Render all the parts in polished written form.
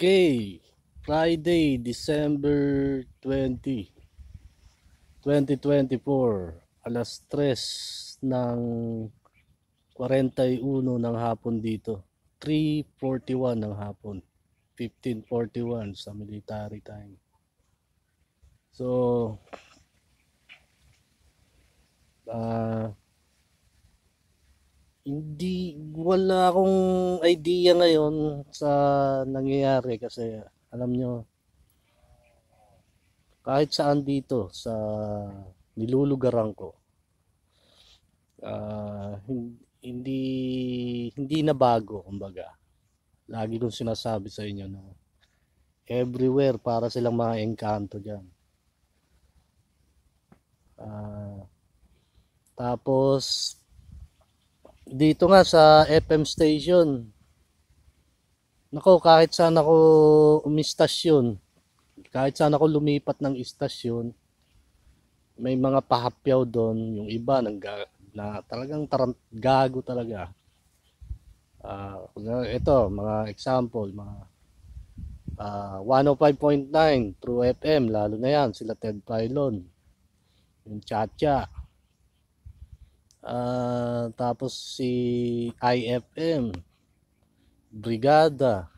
Okay, Friday, December 20, 2024, alas 3 ng 41 ng hapon dito. 3:41 ng hapon. 15:41 sa military time. So, ah wala akong idea ngayon sa nangyayari kasi alam nyo, kahit saan dito sa nilulugaran ko, hindi hindi na bago, kumbaga. Lagi kong sinasabi sa inyo na everywhere para silang mga engkanto diyan. Ah, tapos dito nga sa FM station, nako, kahit saan ako umistasyon, kahit saan ako lumipat ng istasyon, may mga pahapyaw doon. Yung iba na talagang gago talaga. Ito, mga example, mga 105.9 True FM, lalo na yan, sila Ted Filon, yung Chacha. Tapos si IFM, Brigada.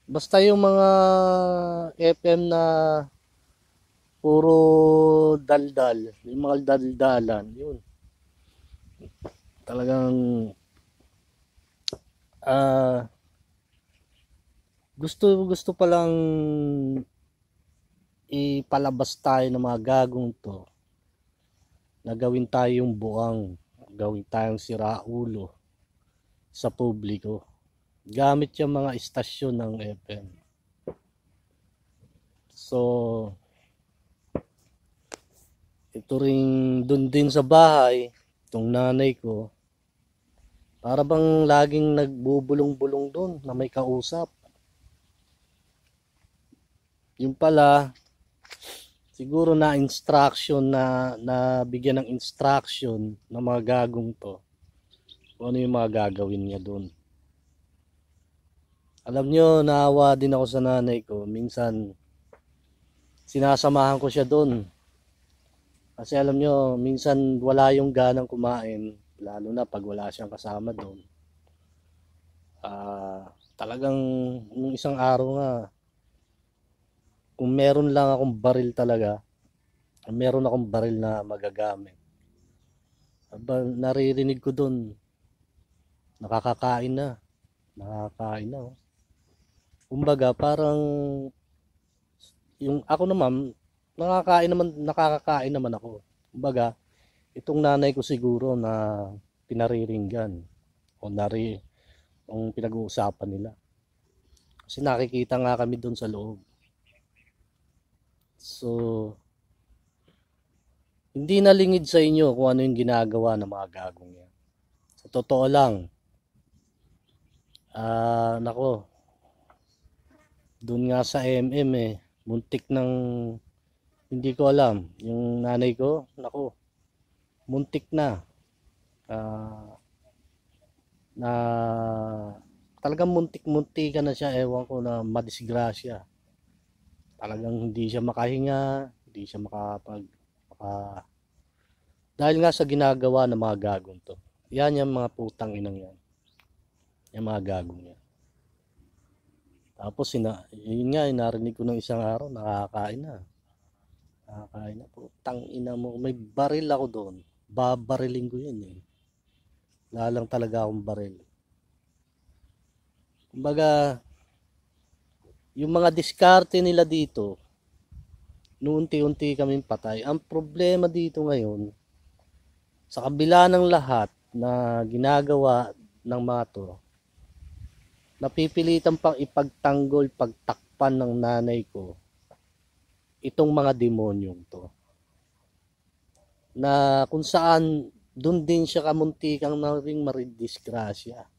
Basta yung mga FM na puro daldal, yung mga daldalan, yun. Talagang gusto pa lang ipalabas tayo ng mga gagong to, na gawin tayong buang, gawin tayong siraulo sa publiko gamit yung mga istasyon ng FM. So, ito ring dun din sa bahay, itong nanay ko, para bang laging nagbubulong-bulong dun na may kausap. Yung pala, siguro na instruction na bigyan ng instruction ng mga gagong to kung ano yung mga gagawin niya dun. Alam nyo, naawa din ako sa nanay ko. Minsan, sinasamahan ko siya dun. Kasi alam nyo, minsan wala yung ganang kumain, lalo na pag wala siyang kasama doon. Talagang nung isang araw nga, kung meron lang akong baril talaga, meron akong baril na magagamit. Naririnig ko doon, nakakakain na. Oh. Kumbaga, parang yung ako naman, nakakakain naman ako. Kumbaga, itong nanay ko siguro na pinariringgan o ang pinag-uusapan nila. Kasi nakikita nga kami doon sa loob. So, hindi nalingid sa inyo kung ano yung ginagawa ng mga gagong yan. Sa totoo lang, nako, doon nga sa MM muntik ng, hindi ko alam, yung nanay ko, nako, muntik na talagang muntik-muntikan na siya, ewan ko, na madisgrasya. Talagang hindi siya makahinga, hindi siya dahil nga sa ginagawa ng mga gagong to. Yan yung mga putang inang yan. Yung mga gagong yan. Tapos yun nga, narinig ko ng isang araw, nakakain na. Putang ina mo, may baril ako doon. Babariling ko yun eh. Lalang talaga akong baril. Kumbaga, yung mga diskarte nila dito, noonti-unti kaming patay. Ang problema dito ngayon, sa kabila ng lahat na ginagawa ng mga to, napipilitan pang ipagtanggol, pagtakpan ng nanay ko itong mga demonyong to, na kung saan doon din siya kamuntikang naring maridisgrasya.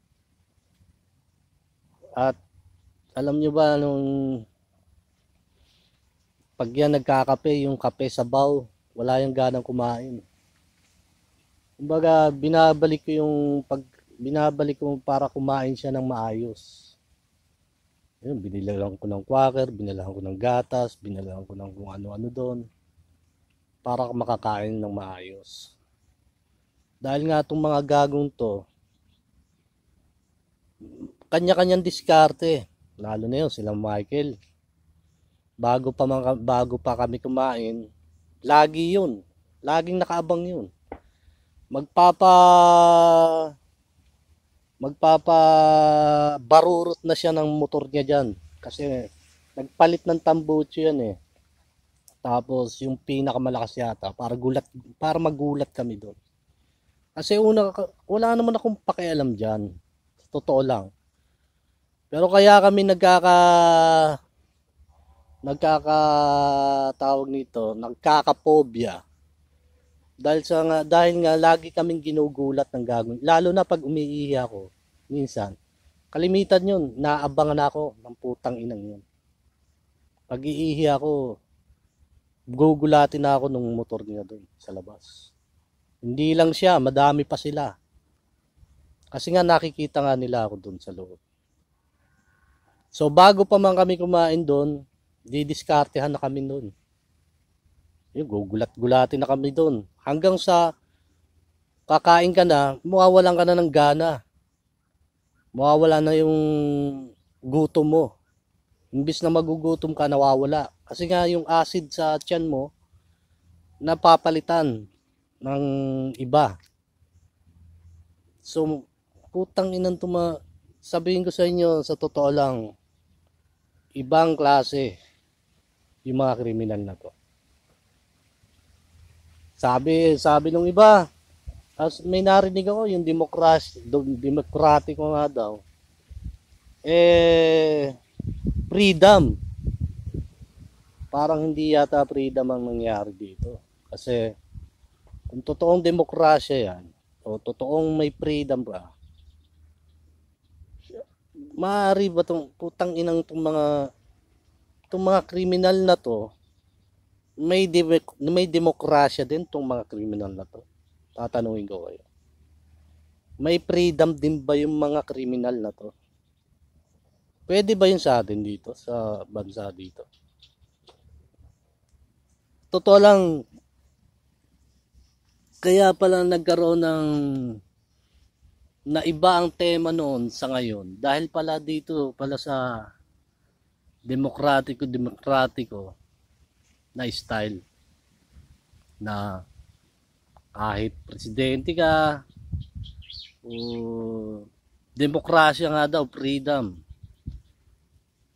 At alam nyo ba, nung pag yan nagkakape, yung kape sabaw, wala yung ganang kumain. Kumbaga, binabalik ko para kumain siya ng maayos. Yun, binilalang ko ng quaker, binilalang ko ng gatas, binilalang ko ng kung ano-ano doon para makakain ng maayos. Dahil nga itong mga gagong to, kanya-kanyang diskarte. Lalo na yun, sila Michael. Bago pa kami kumain, lagi yun. Laging nakaabang yun. Magpapa barurot na siya ng motor niya dyan. Kasi nagpalit ng tambucho yan eh. Tapos yung pinakamalakas yata para magulat kami doon. Kasi wala naman akong pakialam dyan. Totoo lang. Pero kaya kami tawag nito, nagkakapobia. Dahil nga lagi kaming ginugulat ng gagawin. Lalo na pag umiihi ako, minsan. Kalimitan yun, naabangan ako ng putang inang yun. Pag iihi ako, gugulatin na ako ng motor niya doon sa labas. Hindi lang siya, madami pa sila. Kasi nga nakikita nga nila ako doon sa loob. So bago pa man kami kumain doon, didiskartehan na kami doon. Yung gugulat-gulatin na kami doon. Hanggang sa kakain ka na, mawawalan ka na ng gana. Mawawala na yung gutom mo. Imbis na magugutom ka, nawawala. Kasi nga yung acid sa tiyan mo, napapalitan ng iba. So, putang inang sabihin ko sa inyo, sa totoo lang, ibang klase yung mga kriminal na to. Sabi nung iba, may narinig ako yung demokratiko nga daw. Freedom. Parang hindi yata freedom ang nangyari dito. Kasi kung totoong demokrasya yan, o totoong may freedom ba, maaari ba itong putang inang itong mga kriminal na to, may demokrasya din itong mga kriminal na to? Tatanungin ko kayo. May freedom din ba yung mga kriminal na to? Pwede ba yun sa atin dito, sa bansa dito? Totoo lang, kaya pala nagkaroon ng na iba ang tema noon sa ngayon. Dahil pala dito, pala sa demokratiko na style. Na kahit presidente ka, o demokrasya nga daw, freedom.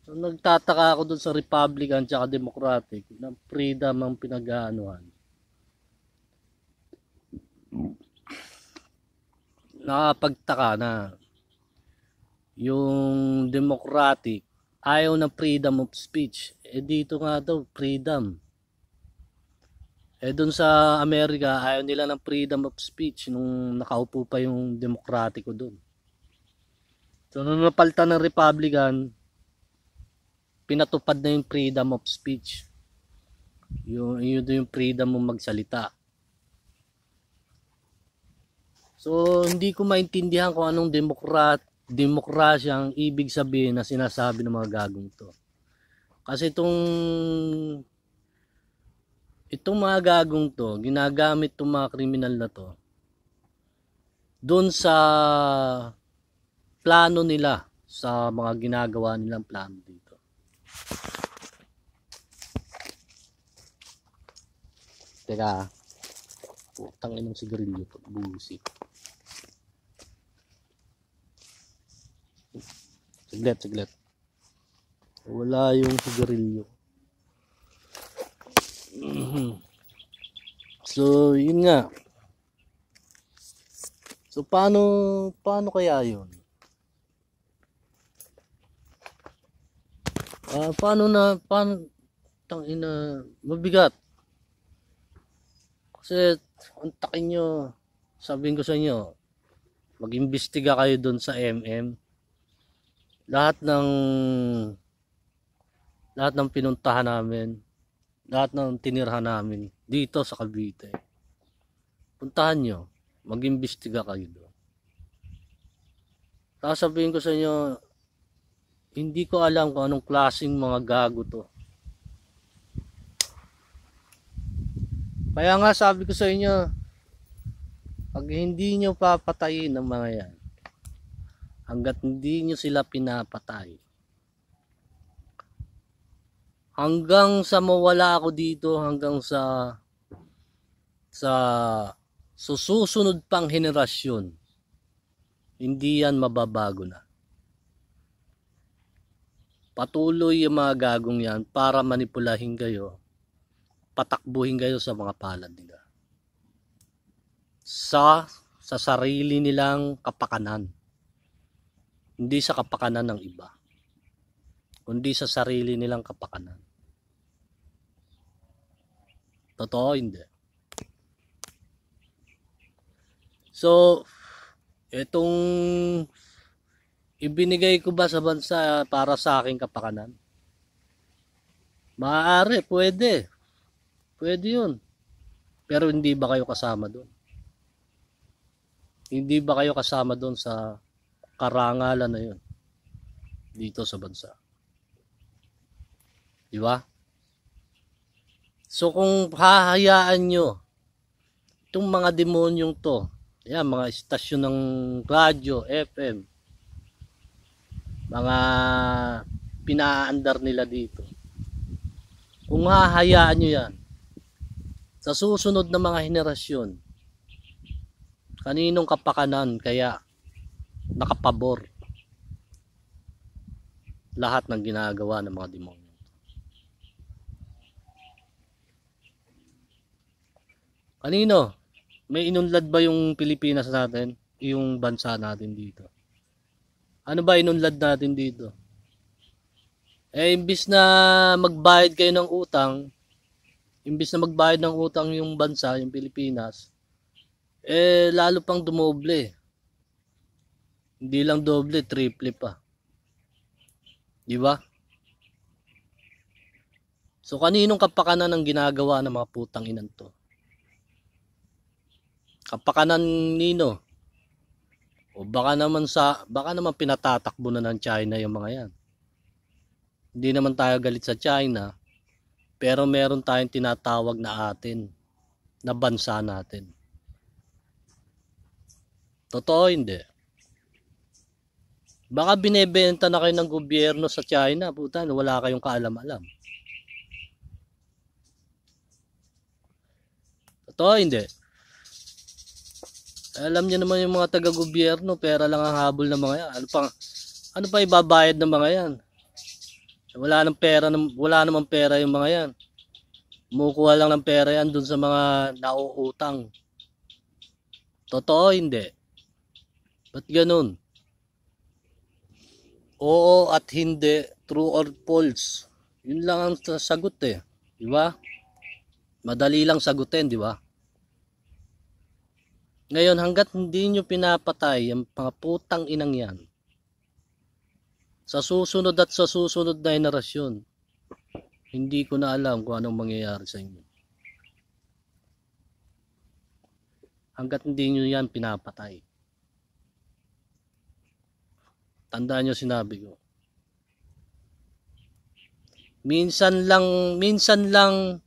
So, nagtataka ako dun sa Republican tsaka Democratic na freedom ang pinag-aanuhan. Nakapagtaka na yung Democratic ayaw ng freedom of speech. Dito nga daw, freedom. Dun sa Amerika, ayaw nila ng freedom of speech nung nakaupo pa yung Demokratiko dun. So, nung napalitan ng Republican, pinatupad na yung freedom of speech. Yung freedom mong magsalita. So, hindi ko maintindihan kung anong demokrasya ang ibig sabihin na sinasabi ng mga gagong to. Kasi itong mga gagong to, ginagamit itong mga kriminal na to doon sa plano nila, sa mga ginagawa nilang plano dito. Teka, putang inang sigarilyo to, busi. Saglit. Wala yung sigarilyo. So, yun nga. So, paano kaya yun? Paano tangina, mabigat. Kasi, antakin nyo, sabihin ko sa inyo, mag-imbestiga kayo dun sa MM. Lahat ng pinuntahan namin, lahat ng tinirhan namin dito sa Cavite, puntahan nyo, mag-imbestiga kayo doon. Tapos sabihin ko sa inyo, Hindi ko alam kung anong klaseng mga gago to. Kaya nga sabi ko sa inyo, pag hindi nyo papatayin ng mga yan, hanggat hindi nyo sila pinapatay, hanggang sa mawala ako dito, hanggang sa susunod pang henerasyon, hindi yan mababago na. Patuloy yung mga gagong yan para manipulahin kayo, patakbuhin kayo sa mga palad nila. Sa sarili nilang kapakanan. Hindi sa kapakanan ng iba, kundi sa sarili nilang kapakanan. Totoo, hindi. So, itong ibinigay ko ba sa bansa para sa aking kapakanan? Maaari, pwede. Pwede yun. Pero hindi ba kayo kasama doon? Hindi ba kayo kasama doon sa karangalan na yun? Dito sa bansa. Di ba? So kung hahayaan nyo itong mga demonyong to, yan, mga istasyon ng radyo, FM, mga pinaandar nila dito, kung hahayaan nyo yan, sa susunod na mga henerasyon, kaninong kapakanan kaya nakapabor lahat ng ginagawa ng mga demonyo? Kanino? May inunlad ba yung Pilipinas natin? Yung bansa natin dito? Ano ba inunlad natin dito? Imbis na magbayad kayo ng utang, imbis na magbayad ng utang yung bansa, yung Pilipinas, lalo pang dumoble. Hindi lang doble, triple pa. Di ba? So kaninong kapakanan ang ginagawa ng mga putang inan to? Kapakanan nino? O baka naman pinatatakbo na ng China yung mga yan. Hindi naman tayo galit sa China, pero meron tayong tinatawag na atin, na bansa natin. Totoo, hindi? Baka binebenta na kayo ng gobyerno sa China, puta, wala kayong kaalam-alam. Totoo, hindi? Alam niyo naman yung mga taga-gobyerno, pera lang ang habol ng mga yan. Ano pa ibabayad ng mga yan? Wala namang pera yung mga yan. Kumukuha lang ng pera yan dun sa mga nauutang. Totoo, hindi? Ba't ganun? Oo at hindi, true or false. Yun lang ang sagot eh. Di ba? Madali lang sagutin, di ba? Ngayon, hanggat hindi nyo pinapatay ang mga putang inang yan, sa susunod na henerasyon, hindi ko na alam kung anong mangyayari sa inyo. Hanggat hindi nyo yan pinapatay. Tandaan nyo sinabi ko. Minsan lang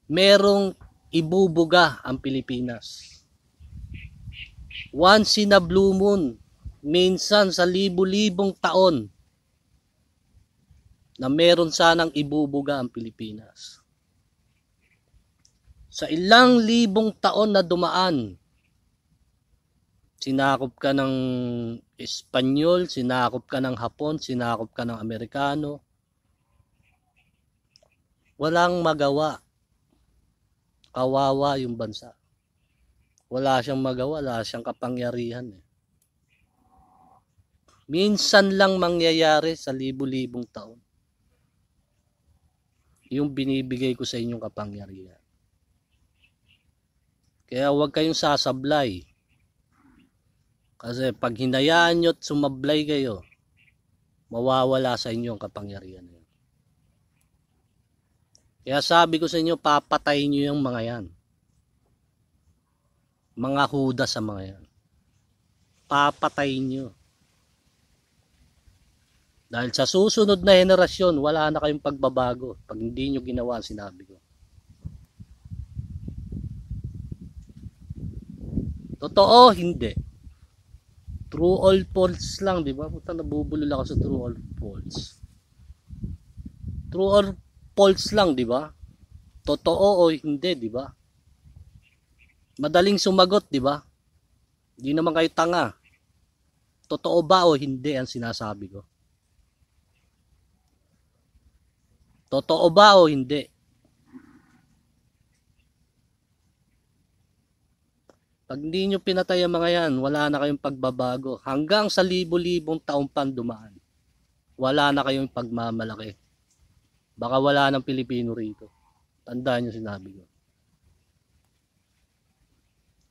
merong ibubuga ang Pilipinas. Once in a blue moon, minsan sa libu-libong taon, na meron sanang ibubuga ang Pilipinas. Sa ilang libong taon na dumaan, sinakop ka ng Espanyol, sinakop ka ng Hapon, sinakop ka ng Amerikano. Walang magawa. Kawawa yung bansa. Wala siyang magawa, wala siyang kapangyarihan. Minsan lang mangyayari sa libu-libong taon yung binibigay ko sa inyong kapangyarihan. Kaya huwag kayong sasablay. Kasi pag hinayaan nyo at sumablay kayo, mawawala sa inyo ang kapangyarihan. Kaya sabi ko sa inyo, papatayin nyo yung mga yan. Mga huda sa mga yan. Papatayin nyo. Dahil sa susunod na henerasyon, wala na kayong pagbabago pag hindi nyo ginawa ang sinabi ko. Totoo, hindi. True or false lang, di ba? Puta, nabubulol ako sa true or false. True or false lang, di ba? Totoo o hindi, di ba? Madaling sumagot, di ba? Hindi naman kayo tanga. Totoo ba o hindi ang sinasabi ko? Totoo ba o hindi? Pag hindi nyo pinatay ang mga yan, wala na kayong pagbabago. Hanggang sa libo-libong taong pan dumaan. Wala na kayong pagmamalaki. Baka wala ng Pilipino rito. Tandaan nyo sinabi ko.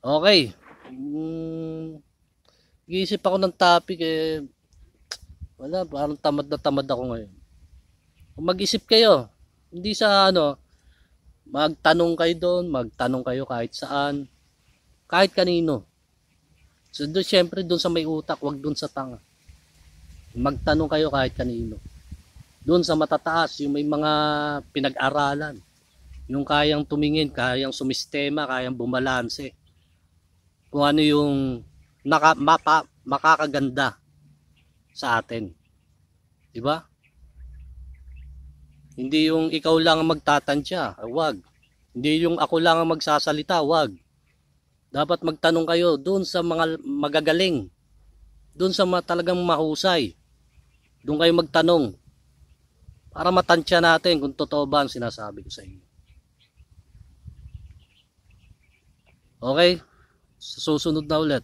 Okay. Iisip ako ng topic eh. Wala, parang tamad na tamad ako ngayon. Kung mag-isip kayo, hindi sa magtanong kayo doon, magtanong kayo kahit saan. Kahit kanino. So doon, syempre doon sa may utak, wag doon sa tanga. Magtanong kayo kahit kanino. Doon sa matataas, yung may mga pinag-aralan. Yung kayang tumingin, kayang sumistema, kayang bumalanse. Kung ano yung makakaganda sa atin. Diba? Hindi yung ikaw lang ang magtatansya, wag. Hindi yung ako lang ang magsasalita, wag. Dapat magtanong kayo doon sa mga magagaling. Doon sa talagang mahusay. Doon kayo magtanong. Para matansya natin kung totoo ba ang sinasabi ko sa inyo. Okay? Sa susunod na ulit.